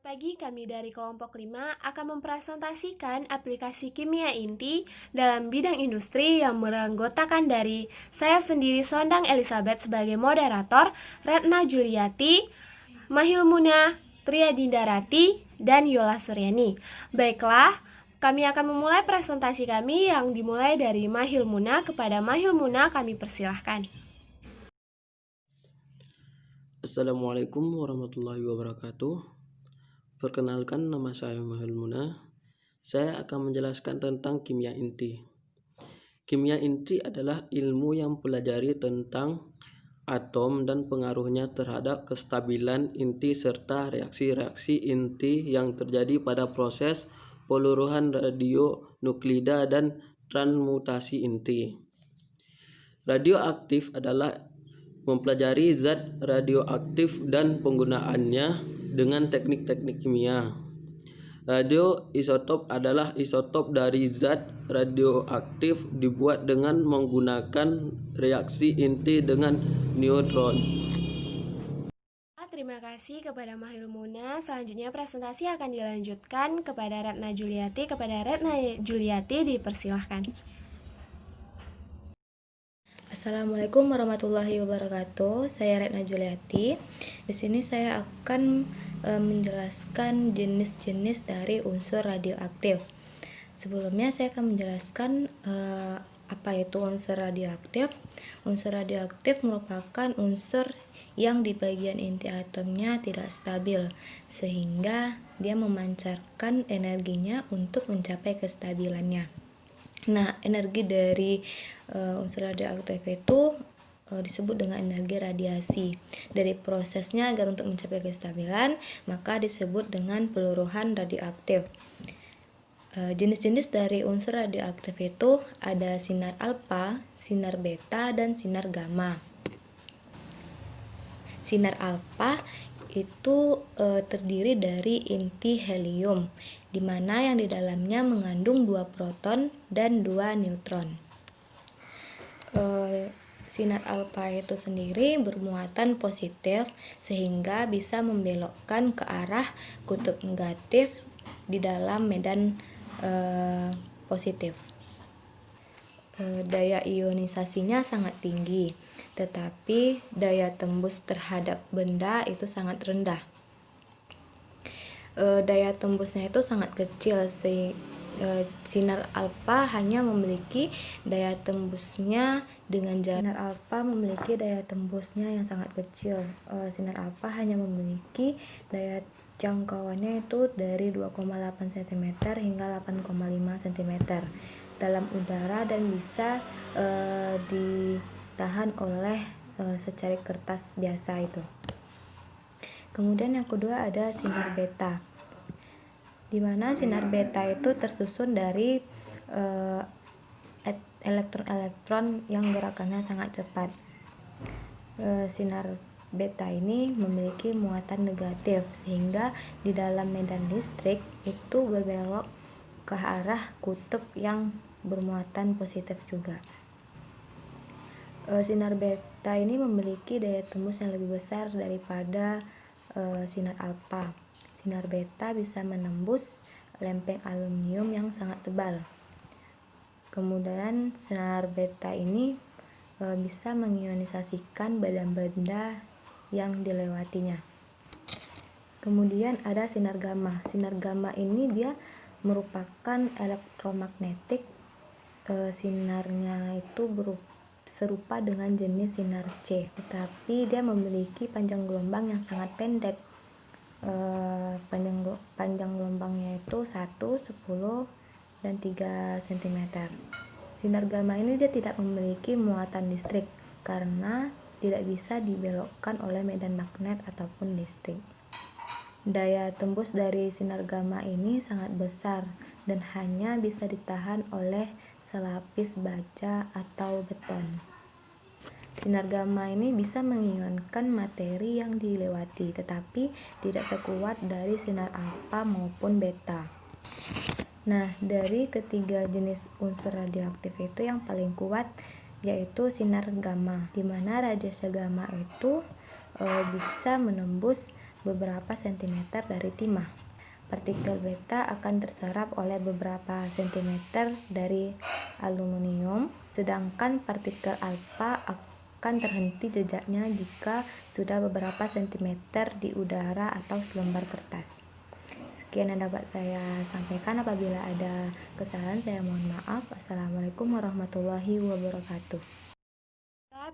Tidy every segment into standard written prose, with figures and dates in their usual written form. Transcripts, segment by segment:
pagi kami dari kelompok 5 akan mempresentasikan aplikasi kimia inti dalam bidang industri yang beranggotakan dari saya sendiri Sondang Elizabeth sebagai moderator, Retna Juliati, Mahil Muna, Tria Dindarati, dan Yola Suryani. Baiklah, kami akan memulai presentasi kami yang dimulai dari Mahil Muna. Kepada Mahil Muna kami persilahkan. Assalamualaikum warahmatullahi wabarakatuh. Perkenalkan, nama saya Mahil Muna. Saya akan menjelaskan tentang kimia inti. Kimia inti adalah ilmu yang mempelajari tentang atom dan pengaruhnya terhadap kestabilan inti serta reaksi-reaksi inti yang terjadi pada proses peluruhan radionuklida dan transmutasi inti. Radioaktif adalah mempelajari zat radioaktif dan penggunaannya dengan teknik-teknik kimia. Radioisotop adalah isotop dari zat radioaktif dibuat dengan menggunakan reaksi inti dengan neutron. Terima kasih kepada Mahil Muna. Selanjutnya presentasi akan dilanjutkan kepada Retna Juliati. Kepada Retna Juliati dipersilahkan. Assalamualaikum warahmatullahi wabarakatuh. Saya Retna Juliati. Di sini saya akan menjelaskan jenis-jenis dari unsur radioaktif. Sebelumnya saya akan menjelaskan apa itu unsur radioaktif. Unsur radioaktif merupakan unsur yang di bagian inti atomnya tidak stabil, sehingga dia memancarkan energinya untuk mencapai kestabilannya. Nah, energi dari unsur radioaktif itu disebut dengan energi radiasi. Dari prosesnya agar untuk mencapai kestabilan, maka disebut dengan peluruhan radioaktif. Jenis-jenis dari unsur radioaktif itu ada sinar alfa, sinar beta, dan sinar gamma. Sinar alfa itu terdiri dari inti helium, di mana yang di dalamnya mengandung 2 proton dan 2 neutron. Sinar alfa itu sendiri bermuatan positif sehingga bisa membelokkan ke arah kutub negatif di dalam medan positif. Daya ionisasinya sangat tinggi, tetapi daya tembus terhadap benda itu sangat rendah. Daya tembusnya itu sangat kecil. Sinar alfa hanya memiliki daya tembusnya dengan jarak. Sinar alfa memiliki daya tembusnya yang sangat kecil. Sinar alfa hanya memiliki daya jangkauannya itu dari 2,8 cm hingga 8,5 cm dalam udara dan bisa ditahan oleh secarik kertas biasa itu. Kemudian yang kedua ada sinar beta, di mana sinar beta itu tersusun dari elektron-elektron yang gerakannya sangat cepat. Sinar beta ini memiliki muatan negatif sehingga di dalam medan listrik itu berbelok ke arah kutub yang bermuatan positif juga. Sinar beta ini memiliki daya tembus yang lebih besar daripada sinar alfa. Sinar beta bisa menembus lempeng aluminium yang sangat tebal. Kemudian sinar beta ini bisa mengionisasikan benda-benda yang dilewatinya. Kemudian ada sinar gamma. Sinar gamma ini dia merupakan elektromagnetik. Sinarnya itu serupa dengan jenis sinar C, tetapi dia memiliki panjang gelombang yang sangat pendek. Panjang gelombangnya itu 1, 10, dan 3 cm. Sinar gamma ini dia tidak memiliki muatan listrik karena tidak bisa dibelokkan oleh medan magnet ataupun listrik. Daya tembus dari sinar gamma ini sangat besar dan hanya bisa ditahan oleh selapis baja atau beton. Sinar gamma ini bisa mengionkan materi yang dilewati, tetapi tidak sekuat dari sinar alfa maupun beta. Nah, dari ketiga jenis unsur radioaktif itu yang paling kuat yaitu sinar gamma, di mana radiasi gamma itu bisa menembus beberapa sentimeter dari timah. Partikel beta akan terserap oleh beberapa sentimeter dari aluminium, sedangkan partikel alfa akan terhenti jejaknya jika sudah beberapa sentimeter di udara atau selembar kertas. Sekian yang dapat saya sampaikan. Apabila ada kesalahan, saya mohon maaf. Assalamualaikum warahmatullahi wabarakatuh.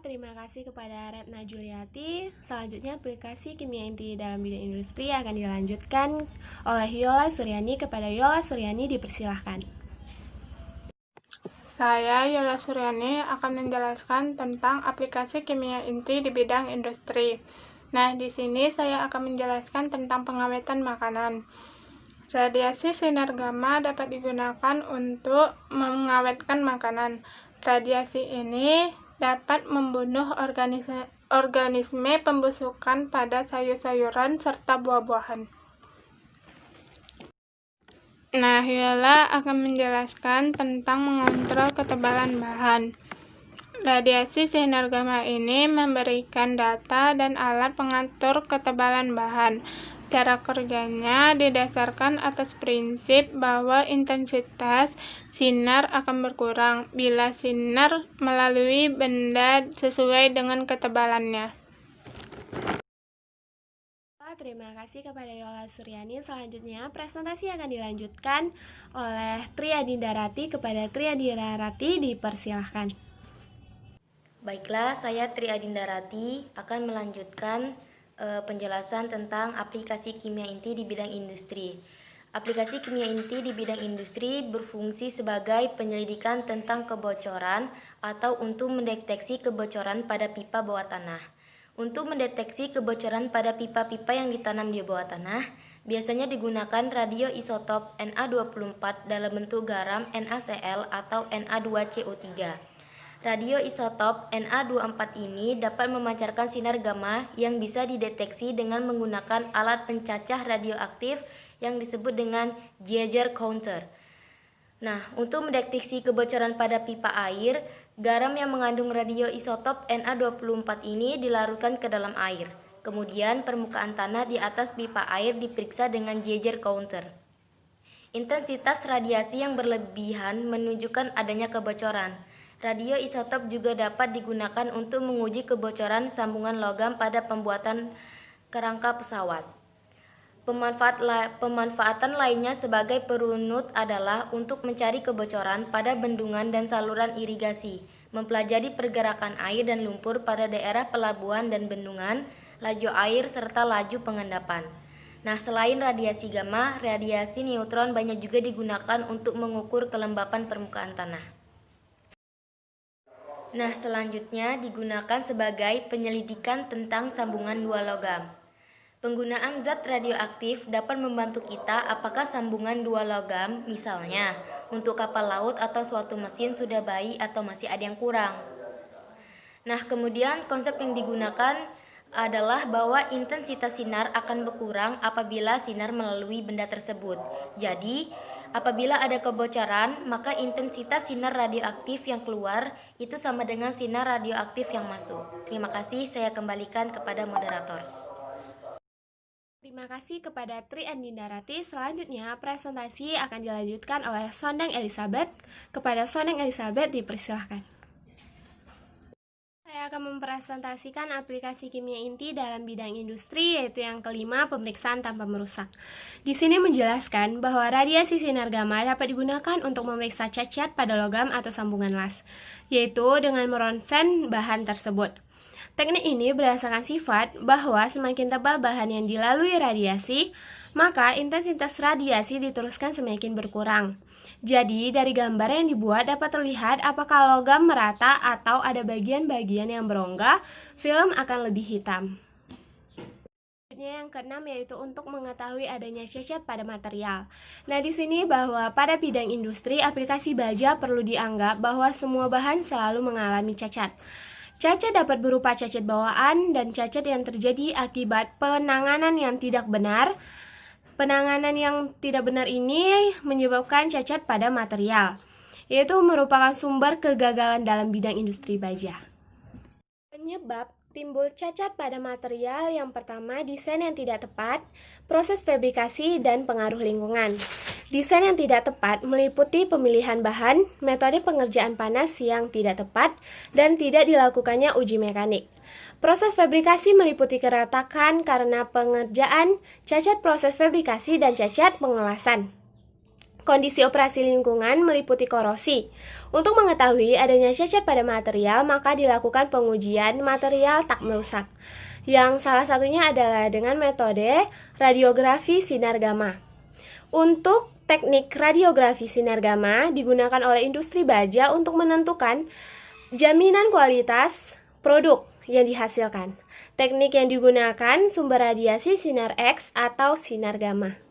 Terima kasih kepada Retna Juliati. Selanjutnya aplikasi kimia inti dalam bidang industri akan dilanjutkan oleh Yola Suryani. Kepada Yola Suryani dipersilahkan. Saya, Yola Suryani, akan menjelaskan tentang aplikasi kimia inti di bidang industri. Nah, di sini saya akan menjelaskan tentang pengawetan makanan. Radiasi sinar gamma dapat digunakan untuk mengawetkan makanan. Radiasi ini dapat membunuh organisme pembusukan pada sayur-sayuran serta buah-buahan. Nah, Yola akan menjelaskan tentang mengontrol ketebalan bahan. Radiasi sinar gamma ini memberikan data dan alat pengatur ketebalan bahan. Cara kerjanya didasarkan atas prinsip bahwa intensitas sinar akan berkurang bila sinar melalui benda sesuai dengan ketebalannya. Terima kasih kepada Yola Suryani. Selanjutnya presentasi akan dilanjutkan oleh Tri Adinda Rati. Kepada Tri Adinda Rati dipersilahkan. Baiklah, saya Tri Adinda Rati akan melanjutkan penjelasan tentang aplikasi kimia inti di bidang industri. Aplikasi kimia inti di bidang industri berfungsi sebagai penyelidikan tentang kebocoran atau untuk mendeteksi kebocoran pada pipa bawah tanah. Untuk mendeteksi kebocoran pada pipa-pipa yang ditanam di bawah tanah, biasanya digunakan radioisotop Na24 dalam bentuk garam NaCl atau Na2CO3. Radioisotop Na24 ini dapat memancarkan sinar gamma yang bisa dideteksi dengan menggunakan alat pencacah radioaktif yang disebut dengan Geiger counter. Nah, untuk mendeteksi kebocoran pada pipa air, garam yang mengandung radioisotop Na24 ini dilarutkan ke dalam air. Kemudian permukaan tanah di atas pipa air diperiksa dengan Geiger counter. Intensitas radiasi yang berlebihan menunjukkan adanya kebocoran. Radioisotop juga dapat digunakan untuk menguji kebocoran sambungan logam pada pembuatan kerangka pesawat. Pemanfaatan lainnya sebagai perunut adalah untuk mencari kebocoran pada bendungan dan saluran irigasi, mempelajari pergerakan air dan lumpur pada daerah pelabuhan dan bendungan, laju air, serta laju pengendapan. Nah, selain radiasi gamma, radiasi neutron banyak juga digunakan untuk mengukur kelembapan permukaan tanah. Nah, selanjutnya digunakan sebagai penyelidikan tentang sambungan dua logam. Penggunaan zat radioaktif dapat membantu kita apakah sambungan dua logam, misalnya untuk kapal laut atau suatu mesin sudah baik atau masih ada yang kurang. Nah, kemudian konsep yang digunakan adalah bahwa intensitas sinar akan berkurang apabila sinar melalui benda tersebut. Jadi, apabila ada kebocoran, maka intensitas sinar radioaktif yang keluar itu sama dengan sinar radioaktif yang masuk. Terima kasih, saya kembalikan kepada moderator. Terima kasih kepada Tri Adinda Rati. Selanjutnya presentasi akan dilanjutkan oleh Sondang Elizabeth. Kepada Sondang Elizabeth dipersilahkan. Saya akan mempresentasikan aplikasi kimia inti dalam bidang industri, yaitu yang kelima, pemeriksaan tanpa merusak. Di sini menjelaskan bahwa radiasi sinar gamma dapat digunakan untuk memeriksa cacat pada logam atau sambungan las, yaitu dengan meronsen bahan tersebut. Teknik ini berdasarkan sifat bahwa semakin tebal bahan yang dilalui radiasi, maka intensitas radiasi diteruskan semakin berkurang. Jadi, dari gambar yang dibuat dapat terlihat apakah logam merata atau ada bagian-bagian yang berongga, film akan lebih hitam. Yang keenam yaitu untuk mengetahui adanya cacat pada material. Nah, di sini bahwa pada bidang industri, aplikasi baja perlu dianggap bahwa semua bahan selalu mengalami cacat. Cacat dapat berupa cacat bawaan dan cacat yang terjadi akibat penanganan yang tidak benar. Penanganan yang tidak benar ini menyebabkan cacat pada material, yaitu merupakan sumber kegagalan dalam bidang industri baja. Penyebab Timbul cacat pada material yang pertama, desain yang tidak tepat, proses fabrikasi, dan pengaruh lingkungan. Desain yang tidak tepat meliputi pemilihan bahan, metode pengerjaan panas yang tidak tepat, dan tidak dilakukannya uji mekanik. Proses fabrikasi meliputi keretakan karena pengerjaan, cacat proses fabrikasi, dan cacat pengelasan. Kondisi operasi lingkungan meliputi korosi. Untuk mengetahui adanya cacat pada material, maka dilakukan pengujian material tak merusak. Yang salah satunya adalah dengan metode radiografi sinar gamma. Untuk teknik radiografi sinar gamma digunakan oleh industri baja untuk menentukan jaminan kualitas produk yang dihasilkan. Teknik yang digunakan sumber radiasi sinar X atau sinar gamma.